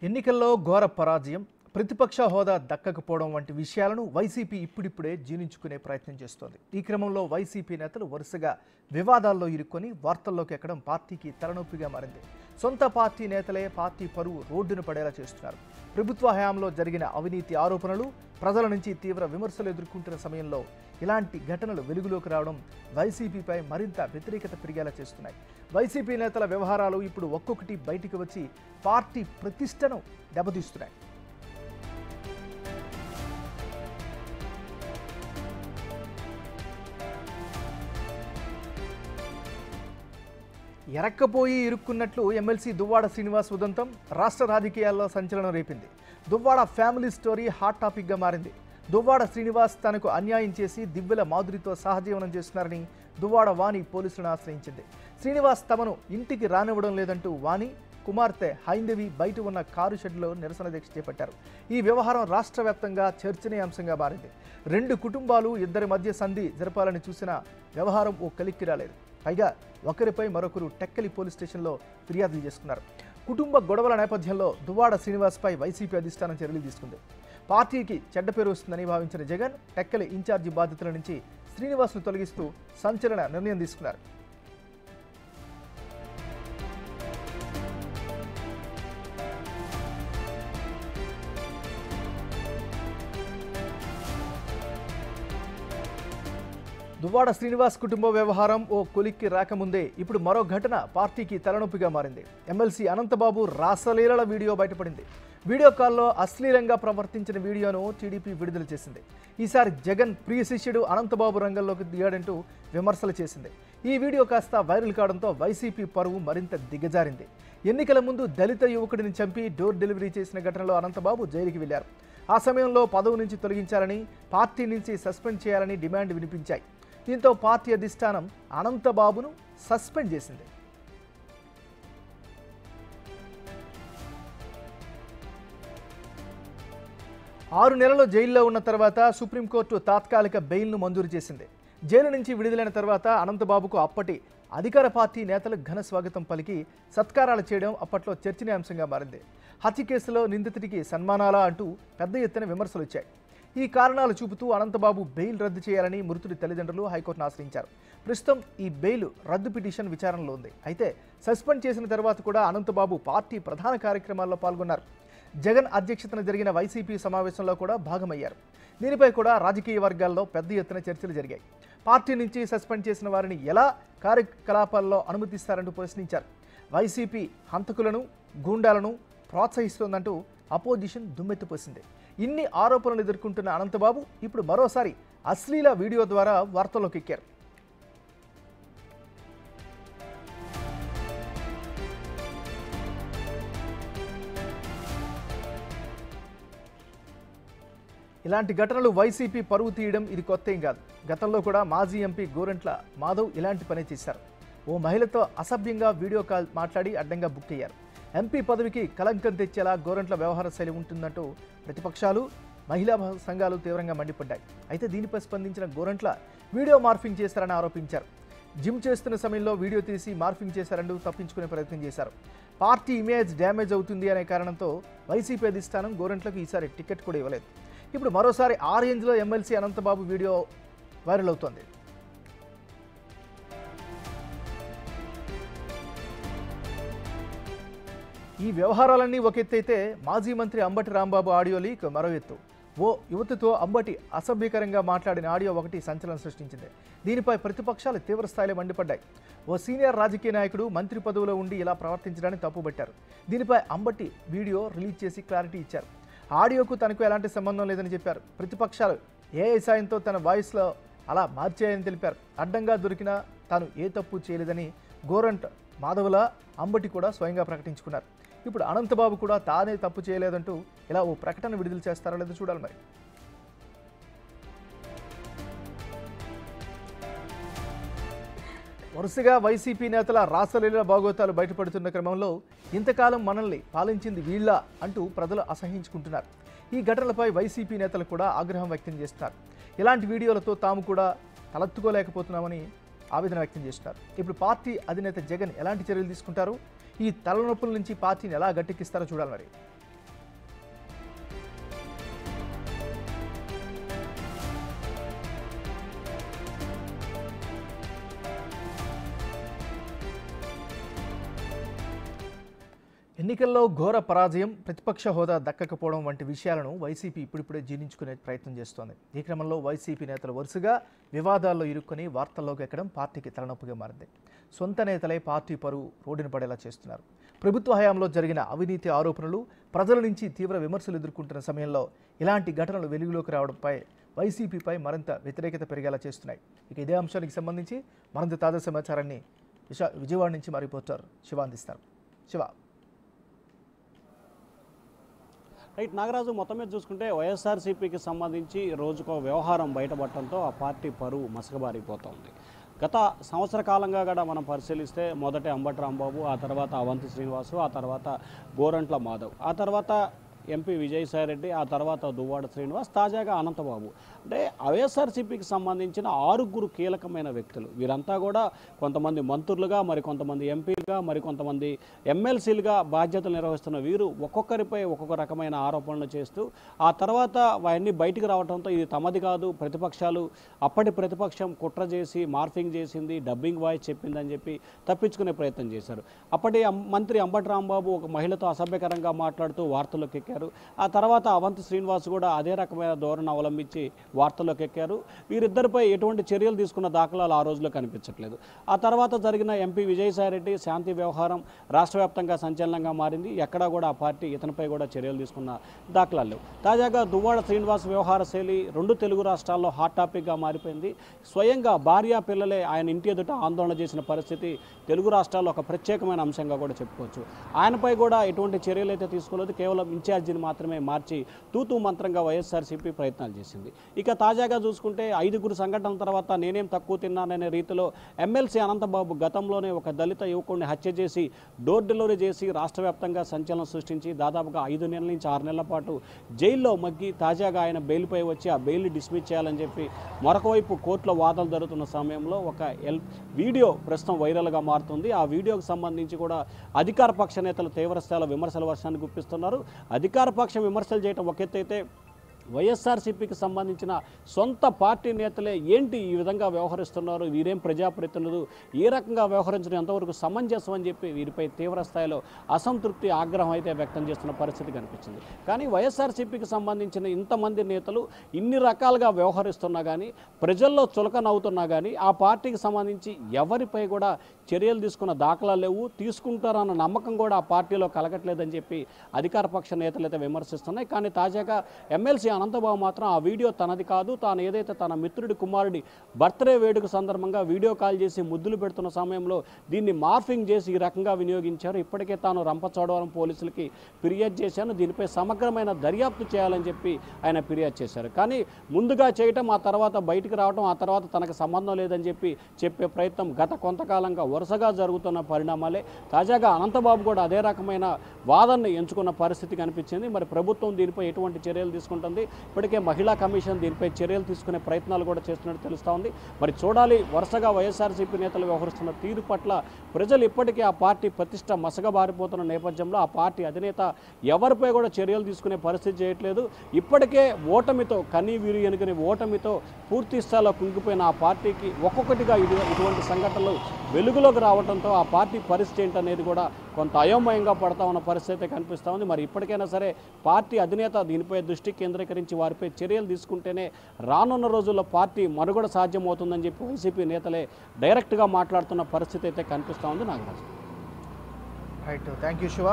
ఎన్నికల్లో ఘోర పరాజయం, ప్రతిపక్ష హోదా దక్కకపోవడం వంటి విషయాలను వైసీపీ ఇప్పుడిప్పుడే జీర్ణించుకునే ప్రయత్నం చేస్తోంది. ఈ క్రమంలో వైసీపీ నేతలు వరుసగా వివాదాల్లో ఇరుక్కొని వార్తల్లోకి ఎక్కడం పార్టీకి తలనొప్పిగా మారింది. సొంత పార్టీ నేతలే పార్టీ పరువు రోడ్డున పడేలా చేస్తున్నారు. ప్రభుత్వ హయాంలో జరిగిన అవినీతి ఆరోపణలు ప్రజల నుంచి తీవ్ర విమర్శలు ఎదుర్కొంటున్న సమయంలో ఇలాంటి ఘటనలు వెలుగులోకి రావడం వైసీపీపై మరింత వ్యతిరేకత పెరిగేలా చేస్తున్నాయి. వైసీపీ నేతల వ్యవహారాలు ఇప్పుడు ఒక్కొక్కటి బయటికి వచ్చి పార్టీ ప్రతిష్టను దెబ్బతీస్తున్నాయి. ఎరక్కపోయి ఇరుక్కున్నట్లు ఎమ్మెల్సీ దువ్వాడ శ్రీనివాస్ ఉదంతం రాష్ట్ర రాజకీయాల్లో సంచలనం రేపింది. దువ్వాడ ఫ్యామిలీ స్టోరీ హాట్ టాపిక్గా మారింది. దువ్వాడ శ్రీనివాస్ తనకు అన్యాయం చేసి దివ్వెల మాధురితో సహజీవనం చేస్తున్నారని దువ్వాడ వాణి పోలీసులను ఆశ్రయించింది. శ్రీనివాస్ తమను ఇంటికి రానివ్వడం లేదంటూ వాణి కుమార్తె హైందవి బయట ఉన్న కారు షెడ్లో నిరసన దీక్ష చేపట్టారు. ఈ వ్యవహారం రాష్ట్ర వ్యాప్తంగా చర్చనీయాంశంగా మారింది. రెండు కుటుంబాలు ఇద్దరి మధ్య సంధి జరపాలని చూసిన వ్యవహారం ఓ కలిక్కి రాలేదు. పైగా ఒకరిపై మరొకరు టెక్కలి పోలీస్ స్టేషన్లో ఫిర్యాదులు చేసుకున్నారు. కుటుంబ గొడవల నేపథ్యంలో దువ్వాడ శ్రీనివాస్పై వైసీపీ అధిష్టానం చర్యలు తీసుకుంది. పార్టీకి చెడ్డ పేరు వస్తుందని భావించిన జగన్ టెక్కలి ఇన్ఛార్జి బాధ్యతల నుంచి శ్రీనివాస్ను తొలగిస్తూ సంచలన నిర్ణయం తీసుకున్నారు. దువ్వాడ శ్రీనివాస్ కుటుంబ వ్యవహారం ఓ కొలిక్కి రాకముందే ఇప్పుడు మరో ఘటన పార్టీకి తలనొప్పిగా మారింది. ఎమ్మెల్సీ అనంతబాబు రాసలీలల వీడియో బయటపడింది. వీడియో కాల్లో అశ్లీలంగా ప్రవర్తించిన వీడియోను టీడీపీ విడుదల చేసింది. ఈసారి జగన్ ప్రియ శిష్యుడు అనంతబాబు రంగంలోకి దిగాడంటూ విమర్శలు చేసింది. ఈ వీడియో కాస్త వైరల్ కావడంతో వైసీపీ పరువు మరింత దిగజారింది. ఎన్నికల ముందు దళిత యువకుడిని చంపి డోర్ డెలివరీ చేసిన ఘటనలో అనంతబాబు జైలుకి వెళ్లారు. ఆ సమయంలో పదవి నుంచి తొలగించాలని, పార్టీ నుంచి సస్పెండ్ చేయాలని డిమాండ్ వినిపించాయి. దీంతో పార్టీ అధిష్టానం అనంతబాబును సస్పెండ్ చేసింది. ఆరు నెలలు జైల్లో ఉన్న తర్వాత సుప్రీంకోర్టు తాత్కాలిక బెయిల్ను మంజూరు చేసింది. జైలు నుంచి విడుదలైన తర్వాత అనంతబాబుకు అప్పటి అధికార పార్టీ నేతలు ఘన స్వాగతం పలికి సత్కారాలు చేయడం అప్పట్లో చర్చనీయాంశంగా మారింది. హత్య కేసులో నిందితుడికి సన్మానాలా అంటూ పెద్ద ఎత్తున విమర్శలు వచ్చాయి. ఈ కారణాలు చూపుతూ అనంతబాబు బెయిల్ రద్దు చేయాలని మృతుడి తల్లిదండ్రులు హైకోర్టును ఆశ్రయించారు. ప్రస్తుతం ఈ బెయిల్ రద్దు పిటిషన్ విచారణలో ఉంది. అయితే సస్పెండ్ చేసిన తర్వాత కూడా అనంతబాబు పార్టీ ప్రధాన కార్యక్రమాల్లో పాల్గొన్నారు. జగన్ అధ్యక్షతన జరిగిన వైసీపీ సమావేశంలో కూడా భాగమయ్యారు. దీనిపై కూడా రాజకీయ వర్గాల్లో పెద్ద ఎత్తున చర్చలు జరిగాయి. పార్టీ నుంచి సస్పెండ్ చేసిన వారిని ఎలా కార్యకలాపాల్లో అనుమతిస్తారంటూ ప్రశ్నించారు. వైసీపీ హంతకులను, గూండాలను ప్రోత్సహిస్తోందంటూ అపోజిషన్ దుమ్మెత్తిపోసింది. ఇన్ని ఆరోపణలు ఎదుర్కొంటున్న అనంతబాబు ఇప్పుడు మరోసారి అశ్లీల వీడియో ద్వారా వార్తల్లోకి ఎక్కారు. ఇలాంటి ఘటనలు వైసీపీ పరువు తీయడం ఇది కొత్త ఏం కాదు. గతంలో కూడా మాజీ ఎంపీ గోరంట్ల మాధవ్ ఇలాంటి పని చేశారు. ఓ మహిళతో అసభ్యంగా వీడియో కాల్ మాట్లాడి అడ్డంగా బుక్ అయ్యారు. ఎంపీ పదవికి కలంకం తెచ్చేలా గోరంట్ల వ్యవహార శైలి ఉంటుందంటూ ప్రతిపక్షాలు, మహిళా సంఘాలు తీవ్రంగా మండిపడ్డాయి. అయితే దీనిపై స్పందించిన గోరంట్ల వీడియో మార్ఫింగ్ చేశారని ఆరోపించారు. జిమ్ చేస్తున్న సమయంలో వీడియో తీసి మార్ఫింగ్ చేశారంటూ తప్పించుకునే ప్రయత్నం చేశారు. పార్టీ ఇమేజ్ డ్యామేజ్ అవుతుంది అనే కారణంతో వైసీపీ అధిష్టానం గోరంట్లకు ఈసారి టికెట్ కూడా ఇవ్వలేదు. ఇప్పుడు మరోసారి ఆ రేంజ్లో ఎమ్మెల్సీ అనంతబాబు వీడియో వైరల్ అవుతోంది. ఈ వ్యవహారాలన్నీ ఒక ఎత్తు అయితే మాజీ మంత్రి అంబటి రాంబాబు ఆడియో లీక్ మరో ఎత్తు. ఓ యువతితో అంబటి అసభ్యకరంగా మాట్లాడిన ఆడియో ఒకటి సంచలనం సృష్టించింది. దీనిపై ప్రతిపక్షాలు తీవ్రస్థాయిలో మండిపడ్డాయి. ఓ సీనియర్ రాజకీయ నాయకుడు మంత్రి పదవిలో ఉండి ఇలా ప్రవర్తించడాన్ని తప్పుబట్టారు. దీనిపై అంబటి వీడియో రిలీజ్ చేసి క్లారిటీ ఇచ్చారు. ఆడియోకు తనకు ఎలాంటి సంబంధం లేదని చెప్పారు. ప్రతిపక్షాలు ఏఐ సాయంతో తన వాయిస్లో అలా మార్చాయని తెలిపారు. అడ్డంగా దొరికినా తాను ఏ తప్పు చేయలేదని గోరంట్ మాధవుల అంబటి కూడా స్వయంగా ప్రకటించుకున్నారు. ఇప్పుడు అనంతబాబు కూడా తానే తప్పు చేయలేదంటూ ఇలా ఓ ప్రకటన విడుదల చేస్తారో లేదో చూడాలి మరి. వరుసగా వైసీపీ నేతల రాసలీల భాగోతాలు బయటపడుతున్న క్రమంలో ఇంతకాలం మనల్ని పాలించింది వీళ్ళ అంటూ ప్రజలు అసహించుకుంటున్నారు. ఈ ఘటనలపై వైసీపీ నేతలు కూడా ఆగ్రహం వ్యక్తం చేస్తున్నారు. ఇలాంటి వీడియోలతో తాము కూడా తలెత్తుకోలేకపోతున్నామని ఆవేదన వ్యక్తం చేస్తున్నారు. ఇప్పుడు పార్టీ అధినేత జగన్ ఎలాంటి చర్యలు తీసుకుంటారు, ఈ తలనొప్పుల నుంచి పార్టీని ఎలా గట్టెక్కిస్తారో చూడాలి మరి. ఎన్నికల్లో ఘోర పరాజయం, ప్రతిపక్ష హోదా దక్కకపోవడం వంటి విషయాలను వైసీపీ ఇప్పుడిప్పుడే జీర్ణించుకునే ప్రయత్నం చేస్తోంది. ఈ క్రమంలో వైసీపీ నేతలు వరుసగా వివాదాల్లో ఇరుక్కొని వార్తల్లోకి ఎక్కడం పార్టీకి తలనొప్పిగా మారింది. సొంత నేతలే పార్టీ పరువు రోడ్డున పడేలా చేస్తున్నారు. ప్రభుత్వ హయాంలో జరిగిన అవినీతి ఆరోపణలు, ప్రజల నుంచి తీవ్ర విమర్శలు ఎదుర్కొంటున్న సమయంలో ఇలాంటి ఘటనలు వెలుగులోకి రావడంపై వైసీపీపై మరింత వ్యతిరేకత పెరిగేలా చేస్తున్నాయి. ఇక ఇదే అంశానికి సంబంధించి మరింత తాజా సమాచారాన్ని విజయవాడ నుంచి మా రిపోర్టర్ శివ అందిస్తారు. శివ. రైట్ నాగరాజు, మొత్తం మీద చూసుకుంటే వైఎస్ఆర్సీపీకి సంబంధించి రోజుకో వ్యవహారం బయటపడటంతో ఆ పార్టీ పరువు మసకబారిపోతుంది. గత సంవత్సర కాలంగా కూడా మనం పరిశీలిస్తే మొదట అంబటి రాంబాబు, ఆ తర్వాత అవంతి శ్రీనివాసు, ఆ తర్వాత గోరంట్ల మాధవ్, ఆ తర్వాత ఎంపీ విజయసాయిరెడ్డి, ఆ తర్వాత దువ్వాడ శ్రీనివాస్, తాజాగా అనంతబాబు. అంటే వైఎస్ఆర్సీపీకి సంబంధించిన 6 కీలకమైన వ్యక్తులు. వీరంతా కూడా కొంతమంది మంత్రులుగా, మరి కొంతమంది ఎంపీలుగా, మరి కొంతమంది ఎమ్మెల్సీలుగా బాధ్యతలు నిర్వహిస్తున్న వీరు ఒక్కొక్కరిపై ఒక్కొక్క రకమైన ఆరోపణలు చేస్తూ ఆ తర్వాత అవన్నీ బయటికి రావడంతో ఇది తమది కాదు, ప్రతిపక్షాలు అప్పటి ప్రతిపక్షం కుట్ర చేసి మార్ఫింగ్ చేసింది, డబ్బింగ్ వాయిస్ చెప్పిందని చెప్పి తప్పించుకునే ప్రయత్నం చేశారు. అప్పటి మంత్రి అంబటి రాంబాబు ఒక మహిళతో అసభ్యకరంగా మాట్లాడుతూ వార్తల్లోకి ఎక్కారు. ఆ తర్వాత అవంతి శ్రీనివాస్ కూడా అదే రకమైన ధోరణి అవలంబించి వార్తల్లోకి ఎక్కారు. వీరిద్దరిపై ఎటువంటి చర్యలు తీసుకున్న దాఖలాలు ఆ రోజులో కనిపించట్లేదు. ఆ తర్వాత జరిగిన ఎంపీ విజయసాయిరెడ్డి శాంతి వ్యవహారం రాష్ట్ర వ్యాప్తంగా సంచలనంగా మారింది. ఎక్కడా కూడా ఆ పార్టీ ఇతనిపై కూడా చర్యలు తీసుకున్న దాఖలాలు లేవు. తాజాగా దువ్వాడ శ్రీనివాస్ వ్యవహార శైలి 2 తెలుగు రాష్ట్రాల్లో హాట్ టాపిక్గా మారిపోయింది. స్వయంగా భార్య పిల్లలే ఆయన ఇంటి ఎదుట ఆందోళన చేసిన పరిస్థితి తెలుగు రాష్ట్రాల్లో ఒక ప్రత్యేకమైన అంశంగా కూడా చెప్పుకోవచ్చు. ఆయనపై కూడా ఎటువంటి చర్యలు అయితే తీసుకోలేదు, కేవలం ఇన్ఛార్జిని మాత్రమే మార్చి తూతూ మంత్రంగా వైఎస్ఆర్సీపీ ప్రయత్నాలు చేసింది. ఇక తాజాగా చూసుకుంటే 5 సంఘటనల తర్వాత నేనేం తక్కువ తిన్నాననే రీతిలో ఎమ్మెల్సీ అనంతబాబు గతంలోనే ఒక దళిత యువకుడిని హత్య చేసి డోర్ డెలివరీ చేసి రాష్ట్ర వ్యాప్తంగా సంచలనం సృష్టించి దాదాపుగా 5 నెలల నుంచి 6 నెలల పాటు జైల్లో మగ్గి తాజాగా ఆయన బెయిల్పై వచ్చి ఆ బెయిల్ని డిస్మిస్ చేయాలని చెప్పి మరొకవైపు కోర్టులో వాదనలు జరుగుతున్న సమయంలో ఒక వీడియో ప్రస్తుతం వైరల్గా మారుతుంది. ఆ వీడియోకి సంబంధించి కూడా అధికార పక్ష నేతలు తీవ్రస్థాయిలో విమర్శల వర్షాన్ని గుప్పిస్తున్నారు. అధికార పక్షం విమర్శలు చేయడం ఒక ఎత్తు అయితే వైఎస్ఆర్సీపీకి సంబంధించిన సొంత పార్టీ నేతలే ఏంటి ఈ విధంగా వ్యవహరిస్తున్నారు, వీరేం ప్రజాప్రతినిధులు, ఏ రకంగా వ్యవహరించడం ఎంతవరకు సమంజసం అని చెప్పి వీరిపై తీవ్ర స్థాయిలో అసంతృప్తి, ఆగ్రహం అయితే వ్యక్తం చేస్తున్న పరిస్థితి కనిపించింది. కానీ వైఎస్ఆర్సీపీకి సంబంధించిన ఇంతమంది నేతలు ఇన్ని రకాలుగా వ్యవహరిస్తున్నా కానీ, ప్రజల్లో చులకనవుతున్నా కానీ ఆ పార్టీకి సంబంధించి ఎవరిపై కూడా చర్యలు తీసుకున్న దాఖలాలు లేవు, తీసుకుంటారన్న నమ్మకం కూడా ఆ పార్టీలో కలగట్లేదని చెప్పి అధికార పక్ష నేతలు అయితే విమర్శిస్తున్నాయి. కానీ తాజాగా ఎమ్మెల్సీ అనంతబాబు మాత్రం ఆ వీడియో తనది కాదు, తాను ఏదైతే తన మిత్రుడి కుమారుడి బర్త్డే వేడుక సందర్భంగా వీడియో కాల్ చేసి ముద్దులు పెడుతున్న సమయంలో దీన్ని మార్ఫింగ్ చేసి ఈ రకంగా వినియోగించారు. ఇప్పటికే తాను రంపచోడవరం పోలీసులకి ఫిర్యాదు చేశాను, దీనిపై సమగ్రమైన దర్యాప్తు చేయాలని చెప్పి ఆయన ఫిర్యాదు చేశారు. కానీ ముందుగా చేయటం, ఆ తర్వాత బయటికి రావడం, ఆ తర్వాత తనకు సంబంధం లేదని చెప్పి చెప్పే ప్రయత్నం గత కొంతకాలంగా వరుసగా జరుగుతున్న పరిణామాలే. తాజాగా అనంతబాబు కూడా అదే రకమైన వాదనను ఎంచుకున్న పరిస్థితి కనిపించింది. మరి ప్రభుత్వం దీనిపై ఎటువంటి చర్యలు తీసుకుంటుంది, ఇప్పటికే మహిళా కమిషన్ దీనిపై చర్యలు తీసుకునే ప్రయత్నాలు కూడా చేస్తున్నట్టు తెలుస్తూ ఉంది. మరి చూడాలి, వరుసగా వైఎస్ఆర్సీపీ నేతలు వ్యవహరిస్తున్న తీరు పట్ల ప్రజలు ఇప్పటికే ఆ పార్టీ ప్రతిష్ట మసగబారిపోతున్న నేపథ్యంలో ఆ పార్టీ అధినేత ఎవరిపై కూడా చర్యలు తీసుకునే పరిస్థితి చేయట్లేదు. ఇప్పటికే ఓటమితో కన్నీవీరు ఎనుకని ఓటమితో పూర్తి స్థాయిలో కుంగిపోయిన ఆ పార్టీకి ఒక్కొక్కటిగా ఇటువంటి సంఘటనలు వెలుగులోకి రావడంతో ఆ పార్టీ పరిస్థితి ఏంటనేది కూడా కొంత అయోమయంగా పడతా ఉన్న పరిస్థితి కనిపిస్తూ ఉంది. మరి ఇప్పటికైనా సరే పార్టీ అధినేత దీనిపై దృష్టి కేంద్రీకరించి వారిపై చర్యలు తీసుకుంటేనే రానున్న రోజుల్లో పార్టీ మనుగడ సాధ్యమవుతుందని చెప్పి వైసీపీ నేతలే డైరెక్ట్గా మాట్లాడుతున్న పరిస్థితి అయితే కనిపిస్తూ ఉంది. Nagaraju. Right, thank you Shiva.